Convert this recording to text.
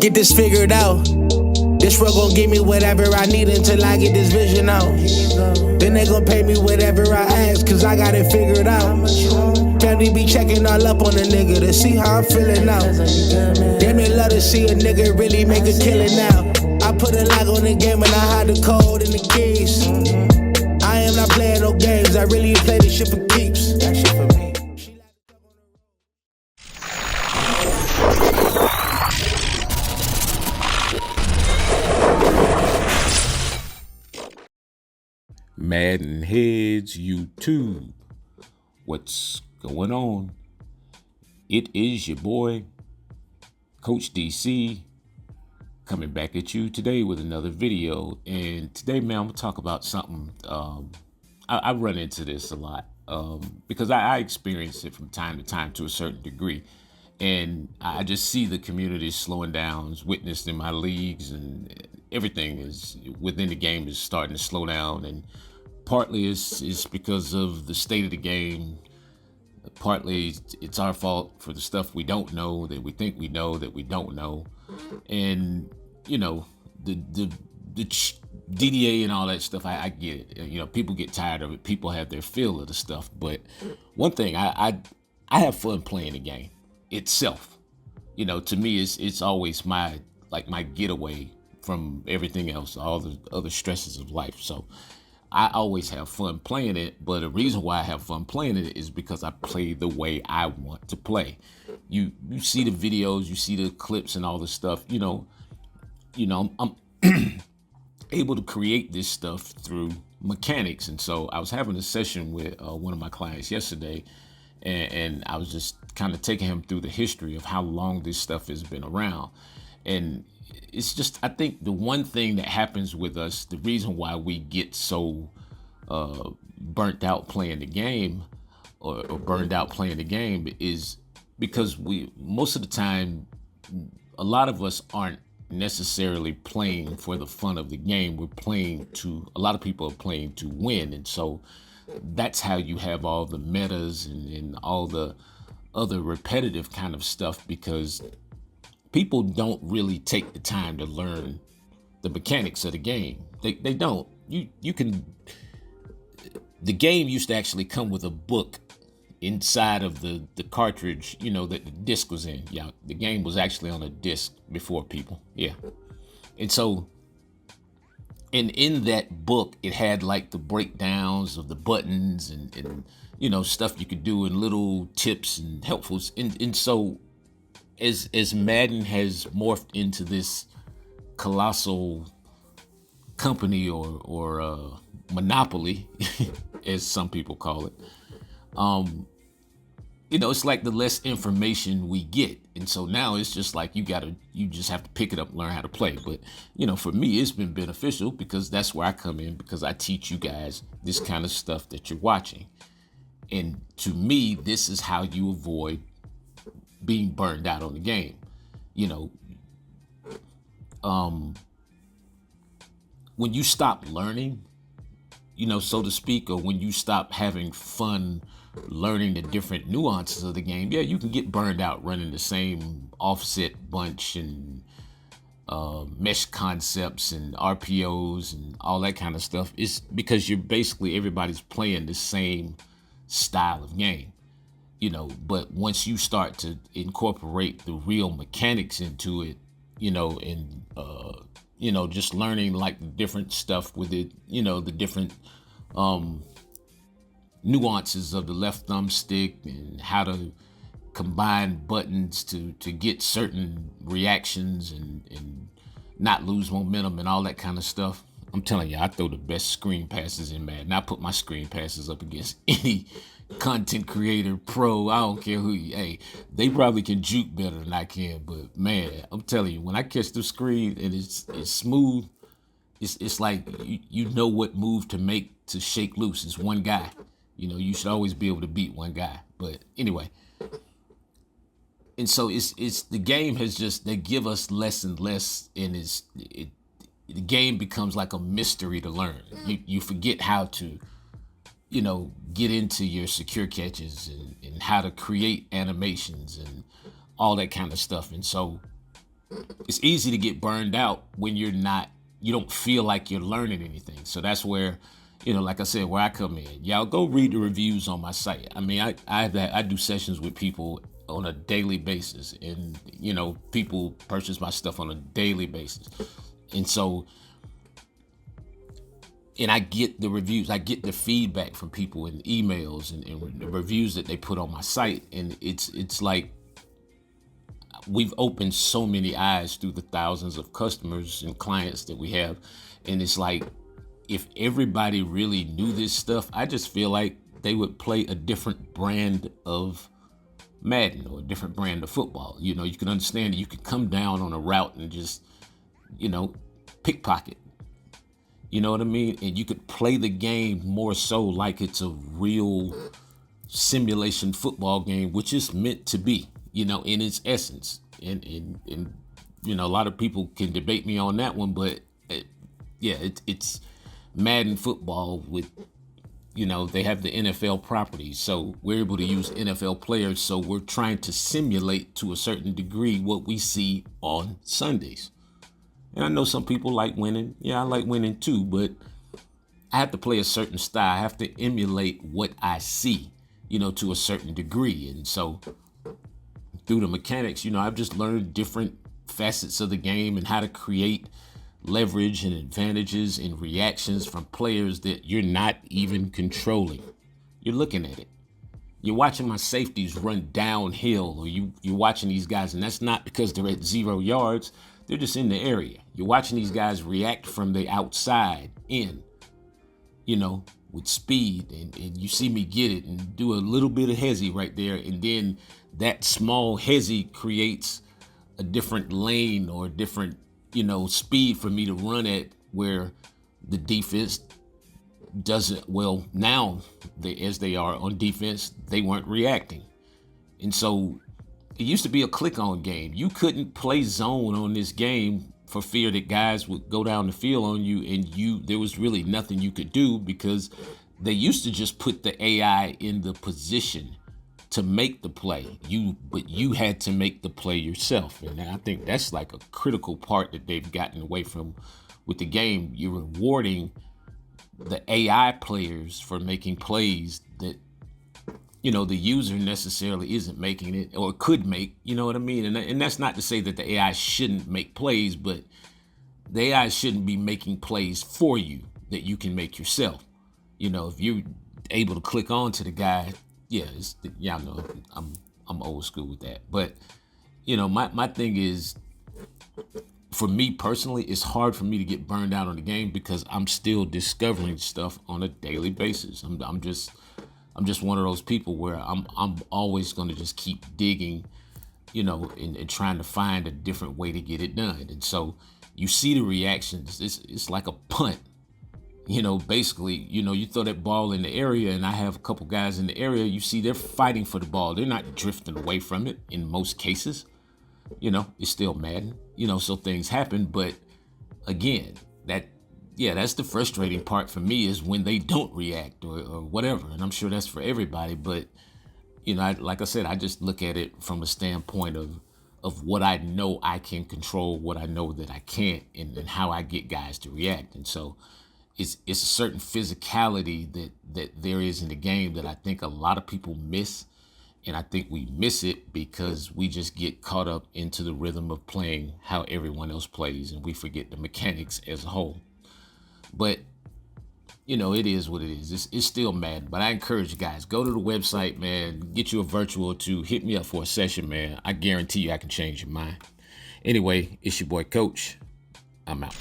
get this figured out. This world gon' give me whatever I need until I get this vision out. Then they gon' pay me whatever I ask, cause I got it figured out. Family be checking all up on a nigga to see how I'm feeling now. Damn, they love to see a nigga really make a killing now. I put a lock on the game and I hide the code and the keys. I am not playing no games, I really play this shit for keeps. That shit for me. MaddenHeadz YouTube. What's going on? It is your boy, Coach DC, coming back at you today with another video. And today, man, I'm gonna talk about something. I run into this a lot because I experience it from time to time to a certain degree. And I just see the community slowing down, witnessed in my leagues, and everything is within the game is starting to slow down. And partly it's because of the state of the game. Partly it's our fault for the stuff we don't know, that we think we know, that we don't know. And, you know, the DDA and all that stuff, I get it. You know, people get tired of it. People have their fill of the stuff. But one thing, I have fun playing the game itself. You know, to me, it's always my getaway from everything else, all the other stresses of life. So I always have fun playing it, but the reason why I have fun playing it is because I play the way I want to play. You see the videos, you see the clips and all the stuff, you know, I'm able to create this stuff through mechanics. And so I was having a session with one of my clients yesterday, and I was just kind of taking him through the history of how long this stuff has been around. And it's just, I think the one thing that happens with us, the reason why we get so burnt out playing the game or burned out playing the game is because most of the time, a lot of us aren't necessarily playing for the fun of the game. A lot of people are playing to win. And so that's how you have all the metas and all the other repetitive kind of stuff, because people don't really take the time to learn the mechanics of the game. They don't. The game used to actually come with a book inside of the cartridge, you know, that the disc was in. Yeah, the game was actually on a disc before people. Yeah. And so, and in that book, it had like the breakdowns of the buttons and you know, stuff you could do and little tips and helpfuls. And so, as Madden has morphed into this colossal company or monopoly, as some people call it, you know, it's like the less information we get. And so now it's just like you just have to pick it up, learn how to play. But, you know, for me, it's been beneficial because that's where I come in, because I teach you guys this kind of stuff that you're watching. And to me, this is how you avoid being burned out on the game. You know, when you stop learning, you know, so to speak, or when you stop having fun learning the different nuances of the game, yeah, you can get burned out running the same offset bunch and mesh concepts and RPOs and all that kind of stuff. It's because everybody's playing the same style of game. You know, but once you start to incorporate the real mechanics into it, you know, and, you know, just learning like the different stuff with it, you know, the different nuances of the left thumbstick and how to combine buttons to get certain reactions and not lose momentum and all that kind of stuff. I'm telling you, I throw the best screen passes in Madden. I put my screen passes up against any content creator, pro, I don't care who they probably can juke better than I can, but man, I'm telling you, when I catch the screen and it's smooth, it's like you know what move to make to shake loose. It's one guy. You know, you should always be able to beat one guy. But anyway, and so it's the game has just, they give us less and less, and the game becomes like a mystery to learn. You forget how to, you know, get into your secure catches and how to create animations and all that kind of stuff. And so it's easy to get burned out when you don't feel like you're learning anything. So that's where, like I said, where I come in. Y'all go read the reviews on my site. I mean, I do sessions with people on a daily basis, and people purchase my stuff on a daily basis. And so, and I get the reviews, I get the feedback from people in emails and the reviews that they put on my site. And it's like, we've opened so many eyes through the thousands of customers and clients that we have. And it's like, if everybody really knew this stuff, I just feel like they would play a different brand of Madden or a different brand of football. You can understand that you could come down on a route and just, pickpocket. You know what I mean? And you could play the game more so like it's a real simulation football game, which is meant to be, in its essence. And a lot of people can debate me on that one, but it's Madden football with, they have the NFL properties. So we're able to use NFL players. So we're trying to simulate to a certain degree what we see on Sundays. And I know some people like winning. Yeah, I like winning too, but I have to play a certain style. I have to emulate what I see, to a certain degree. And so through the mechanics, I've just learned different facets of the game and how to create leverage and advantages and reactions from players that you're not even controlling. You're looking at it. You're watching my safeties run downhill, or you're watching these guys, and that's not because they're at 0 yards. They're just in the area. You're watching these guys react from the outside in, with speed, and you see me get it and do a little bit of hezzy right there, and then that small hezzy creates a different lane or a different, speed for me to run at, where the defense doesn't, well, now as they are on defense, they weren't reacting. And so it used to be a click-on game. You couldn't play zone on this game for fear that guys would go down the field on you, and there was really nothing you could do, because they used to just put the AI in the position to make the play. But you had to make the play yourself. And I think that's like a critical part that they've gotten away from with the game. You're rewarding the AI players for making plays that, the user necessarily isn't making it or could make, you know what I mean? And that's not to say that the AI shouldn't make plays, but the AI shouldn't be making plays for you that you can make yourself. If you're able to click on to the guy, I know I'm old school with that. But, my thing is, for me personally, it's hard for me to get burned out on the game because I'm still discovering stuff on a daily basis. I'm just one of those people where I'm always going to just keep digging, and trying to find a different way to get it done. And so you see the reactions. It's like a punt. Basically, you throw that ball in the area, and I have a couple guys in the area, you see they're fighting for the ball. They're not drifting away from it in most cases. It's still Madden, so things happen. But again, that's the frustrating part for me, is when they don't react or whatever. And I'm sure that's for everybody. But, like I said, I just look at it from a standpoint of what I know I can control, what I know that I can't, and how I get guys to react. And so it's a certain physicality that there is in the game that I think a lot of people miss. And I think we miss it because we just get caught up into the rhythm of playing how everyone else plays, and we forget the mechanics as a whole. But, it is what it is. It's still Madden. But I encourage you guys, go to the website, man. Get you a virtual or two. Hit me up for a session, man. I guarantee you I can change your mind. Anyway, it's your boy Coach. I'm out.